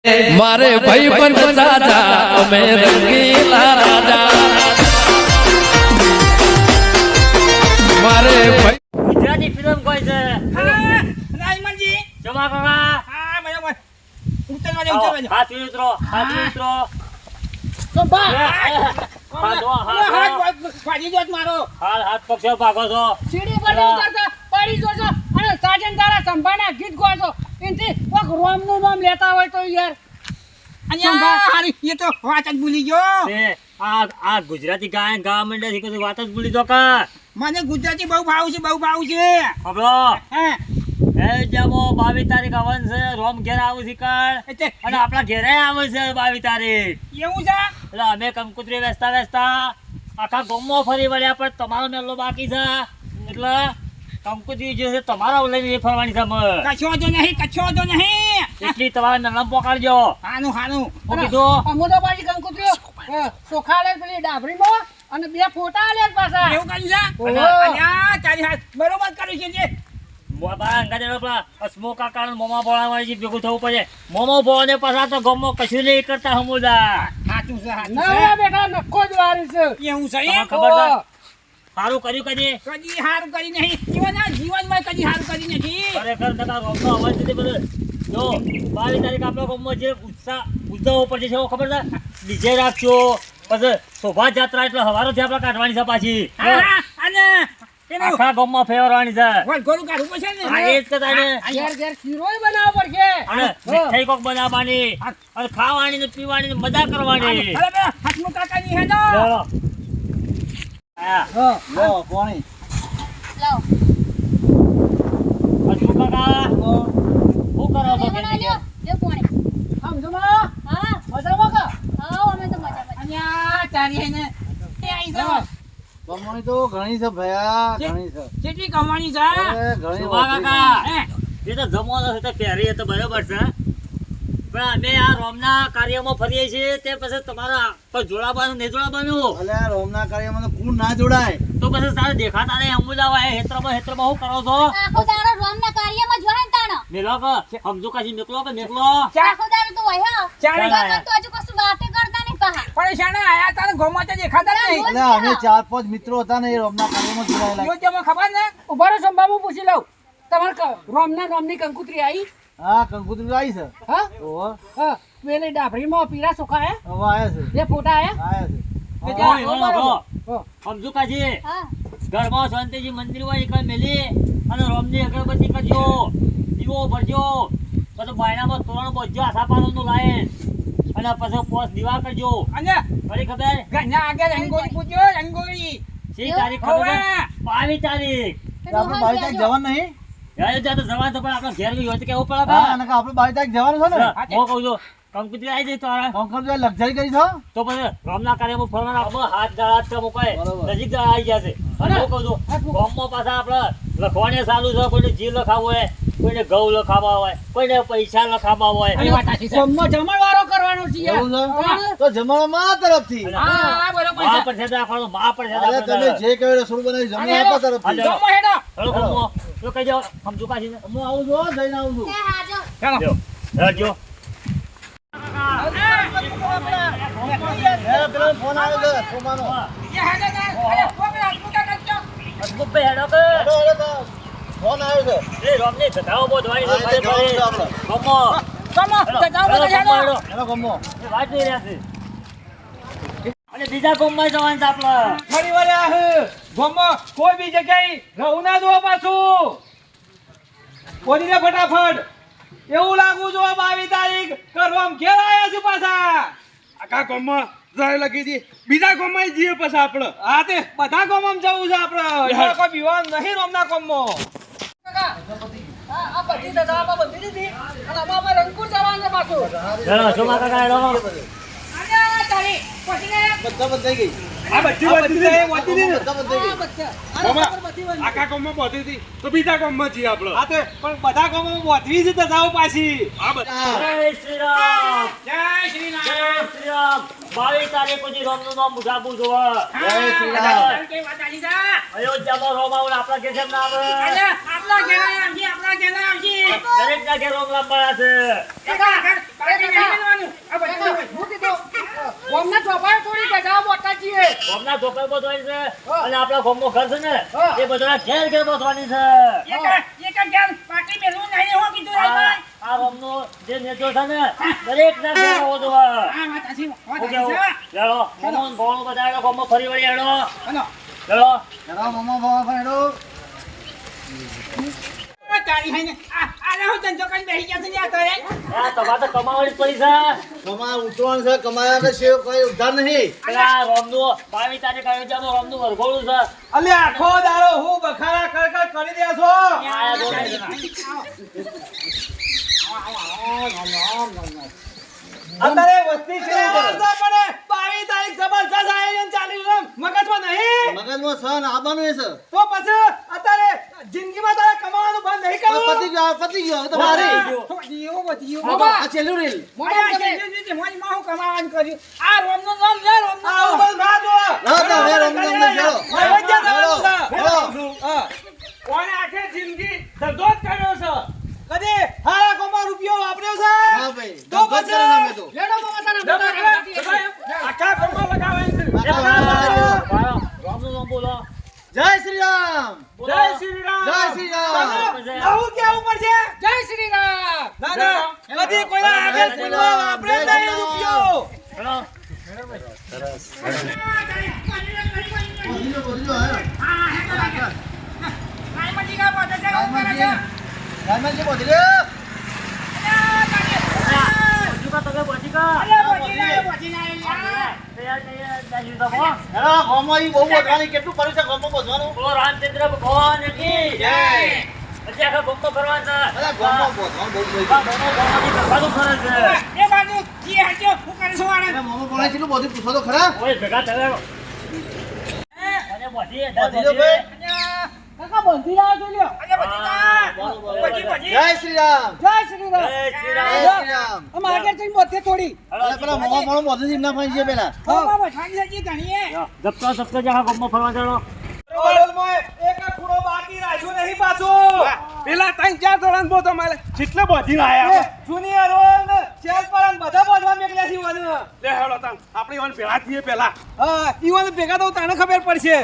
મારે ભાઈ પણ દાદા અમે રંગીલા રાજા મારે ભાઈ ગુજરાતી ફિલ્મ કોઈ છે રાયમનજી જમા કાકા હા બરાબર ઉતરવા દે હાથ ઉતરો સંભા હાથ ફાડી જોત મારો હાથ પક્ષ ભાગો છો સીડી પર ઉતરતા પડી જો છો અને સાજન તારા સંભાના ગીત ગો છો એનથી કોક રોમ નું નામ લેતા હોય તો યાર અહીંયા હારી એ તો વાત જ ભૂલી ગયો આ ગુજરાતી ગાયન ગાવા માંડે છે કે વાત જ ભૂલી દો કા મને ગુજરાતી બહુ ભાવ છે ખબરો હે એ જમો 22 તારીખ આવન છે રોમ ઘેર આવું છે કાળ અને આપણા ઘેરે આવે છે 22 તારીખ એવું છે એટલે અમે કંકુતરી વેચતા આખા ગામમાં ફરી વળ્યા પણ તમારો મેલો બાકી છે એટલે કંકુતરી જે છે તમારા લઈને ફરવાની છે કચ્છો તો નહીં એટલી તમારા મેલમ પોકાડજો હાનું હું કીધું અમોદો બાજી કંકુત્રીઓ સોખા લે પેલી ડાભરીમાં અને બે ફોટા લે પાછા એવું કર્યું છે ઓહો. અહીંયા તારી હાથ બરોબર કર્યું છે હસમો કાકા મોમા બોળાવાળી છે ભેગું થવું પડે મોમો બોળાને પાછા તો ગામમાં કશું નહીં કરતા હમુદા સાચું છે ના બેટા નખો જ વારી છે એવું છે તમને ખબર છે સારું કર્યું કદી કદી હારું કરી નહીં જીવનમાં કદી હારું કરી નથી ખરેખર ટકા રોમનો અવાજ નથી બધો જો 22 તારીખ આપણા ગામમાં જે ઉત્સવ પડશે છે ખબર છે ડીજે રાખજો પછી શોભા જાત્રા એટલે હવારોથી આપણે કાઢવાની છે પાછી હા અને પેલું આખા ગામમાં ફેરવાની છે ગોળું કાઢવું પડશે ને હા, એ જ કહેતા ને. ઘેર ઘેર શીરોય બનાવવો પડશે અને મીઠાઈ કોક બનાવવાની અને ખાવાની ને પીવાની ને મજા કરવાની અરે બે હસમુખ કાકાની હે તો ચાલો. આયા. લો હસમુખ કાકા શું કરો છો બેન? સમજમાં મજામાં કા અહીંયા તારી હે ને એ આઈ જાવ કમાણી તો ઘણી છે ભયા ઘણી છે કેટલી કમાણી છે અરે ઘણી શોભા હોતી. કાકા હે એ તો જમવાનો છે તો પહેરી એ તો બરોબર છે પણ અમે આ રોમના કાર્યમાં ફરીએ છીએ તે પછી તમારા પર જોડાવાનું નહીં જોડાવાનું અલે આ રોમના કાર્યમાં તો કોણ ના જોડાય તો પછી તારે દેખાતા નહીં અમુદા હોય હેત્રમાં શું કરો છો મેલો કે સમજો કાજી મેકલો પરેશાન આયા તારે ગોમાં તો દેખાતા જ નહીં એટલે અમે 4-5 મિત્રો હતા ને એ રોમના કાર્યમાં જોડાયેલા જો તમને ખબર ને ઉભા રહો સંભાવું પૂછી લઉં તમારે રોમની કંકુત્રી આવી હા કંકુતરી આવી છે હા ઓહો હા પેલી ડાભરીમાં પીળા સોખા હે હવે આયા છે બે ફોટા આયા આયા છે સમજો કાજી ઘરમાં શાંતિજી મંદિર હોય એકલ મેલી અને રોમની અગરબત્તી કરજો દીવો ભરજો પછી બાયણામાં તોરણ બોલજો આશા પાલનનું લાયન અને પછી પોસ દીવા કરજો અને ફરી ખબર ઘરના આગળ રંગોળી પૂછ્યો રંગોળી સી તારીખ ખબર હોવે. 22 તારીખ તો આપણે 22 તારીખ જવાનું નહીં યાર જા તો જવા તો પણ આપણે ઘેર ગયો તો કેવું પડે હા નકા આપણે 22 તારીખ જવાનું છે ને હું કહું છું કંકુતરી આવી જઈ તો કોંકણ જો લક્ઝરી કરી છો તો પછી રોમના કાર્યમાં ફરવાના આપણે હાથ દાડા છે મુકાય બરોબર. નજીક દાડા આવી જશે અને હું કહું છું ગામમાં પાછા આપણે લખવાને ચાલુ છે કોઈને જી લખાવું હોય કોઈને ઘઉં લખાવા હોય કોઈને પૈસા લખાવા હોય એ વાત સાચી છે જમણવારો કરવાનો છે યાર એવું છે તો જમણો માં તરફથી હા બરોબર મા છે પર છે રાખવાનું મા પર છે અરે તમે જે કહ્યું રસોડું બનાવી જમણો આપવા તરફથી ગોમો હેડો હેલો ગામમાં તો કહી જાઓ સમજુ કાશીને હું આવું છું જઈને આવું છું ચાલો જો હેડજો હે પેલો ફોન આવ્યો છે સોમાનો એ હેડો ને અરે કોબરા પૂટા કરજો હસમુખભાઈ હેડો કે હેડો હેડો તો ફોન આવ્યો છે એ રોમની ધધાઓ બહુ ધોવાની હા, છે એ જવાનું છે આપણે. ગામમાં ગમો હેડો, જાઓ હેડો, બધા ગામમાં હેડો હેડો. હેલો ગમો એ વાત નહીં રહેશે અને બીજા ગામમાં જવાનું છે આપણે ફરી વળ્યા હે ગામમાં કોઈ બી જગ્યાએ રહું ના જોવા પાછું બોલી દે ફટાફટ એવું લાગુ જો 22 તારીખ કરવામ ઘેર આયા છે પાછા આખા ગામમાં જાય લખી દી બીજા ગામમાં જઈએ પાછા આપણે હા તે બધા ગામમાં જવું છે આપણે એમાં કોઈ વિવાદ નહીં રોમના ગામમાં આ બધી દગામાં બધી દીધી અને આમાં રંગપુર જવાનું છે પાછું હેડો સોમા કાકા હેડો અને તારી પછીને બધા બંધાઈ ગઈ આ બધી વધી વધી દી બધા બંધાઈ ગઈ મામા, આખા ગામમાં બોધી હતી તો બીજા ગામમાં જઈએ આપણે હા તે પણ બધા ગામમાં બોધવી છે દસાઓ પાછી હા બધા જય શ્રી રામ જય શ્રી જય રામ શ્રી રામ 22 તારીખ સુધી રોમનું નામ મુજાબુ જોવા જય શ્રી રામ કઈ વાત આલી છે અયોધ્યામાં રોમ આવું આપણા ઘેર કેમ ના આવે અરે આપણા ઘેર આવજી દરેક ના ઘેર રોમ લાંબાયા છે કાકા બધા ઢોકળ બોધવાની છે અને આપણા ગામમાં ઘર છે ને એ બધાના ઘેર ઘેર બોધવાની છે એક ગેમ પાટી મેલું નહીં હો કીધું રે ભાઈ આ ગામનો જે નેતો છે ને દરેક ના ઘેર હોવો જોઈએ આ વાત આછી વાત શું કેવું? આછી ચાલો મોમોન ભોળું બધા આવ્યો ગામમાં ફરી વળી આવ્યો હલો ચાલો તારી હઈને આ હું ધંધો કરીને બેસી ગયા છે ને આ તો રે આ તમારે તો કમાવાની જ પડી છે કમા ઉતરવાનું છે કમાયા કે સેવ કઈ ઉધાર નહીં પેલા રોમનું 22 તારીખ આવ્યો છે રોમનું વરઘોડું છે અલ્યા આખો દાડો હું બખાડા કર કરી રહ્યા છો આ બોલે છે. અત્યારે વસ્તી છે પણ 22 તારીખ જબરજસ્ત આયોજન ચાલી રહ્યું છે. મગજમાં નહીં મગજમાં સન આવવાનું છે તો પછી અત્યારે જિંદગીમાં તારે કમાવાનું બંધ નહીં કરવું પતી ગયો હવે તમારે દીયો બદીયો આ છેલ્લું રીલ મોટા છે જે મોજ માં હું કમાવાનું કર્યું આ રોમનું નામ લે રોમનું આ નામ. ઉપર ના જો ના તો હવે રમઝમ ને ખેલો કોને આખે જિંદગી ધંધો જ કર્યો છે કદી હારા કોમાં રૂપિયો વાપર્યો છે હા ભાઈ તો ધંધો જ પછી કરે અમે તો લેડો માતાના આખા કોમાં લગાવવાની છે રોમનું નામ બોલો જય શ્રી રામ જય શ્રી રામ જય શ્રી રામ આવું કેવું પડશે જય શ્રી રામ ના ના કદી કોઈના આગળ કોઈનો વાપરે નહીં રૂપિયો ચાલો રાયમજી કા પોતે છે હું કરે છે રામજી બોલી રે તમે બચીકા અલે બોજી ના હેલો ગોમો ઈ બહુ બોલવાની કેટલું કર્યું છે ગોમો બોલવાનું બોલો રામચંદ્ર ભગવાન કી જય પછી આખા ગોમો ફરવાના અરે ગોમો બોલવાનું બહુ થઈ આ ગોમો ગોમાંથી કરવાનું ફરે છે એ બાજુ જી હજો હું કરે છું આને ગયું મોમો બોલાય કેટલું બધું પૂછો તો ખરા ઓય ભેગા થયો અને બધી બોલી રે ભાઈ કાકા બંધી લાવ જો લ્યો અલે બોજી બોજી જય શ્રી રામ જય શ્રી રામ જય શ્રી જય રામ શ્રી રામ અમે આગળ જઈને બોતે થોડી અરે પેલા મોમો મોમો બોલી દીમ ના ફાઈ છે પેલા હા બેઠાડી જજી ધણીએ જપતા જપતા જ આખા ગોમો ફરવા ચાલો બરોલમાં એક ખૂણો બાકી રાખ્યો નહીં પાછો પેલા 3-4 ધોરણ બો તમારે કેટલે બોધી આયા જુનિયર ને ચેલ પરન બધા બોધવા મેકલ્યા છે ઈવન લે હેડો તમ આપણે ઈવન ભેગા થઈએ પેલા હા ઈવન ભેગા તો તને ખબર પડશે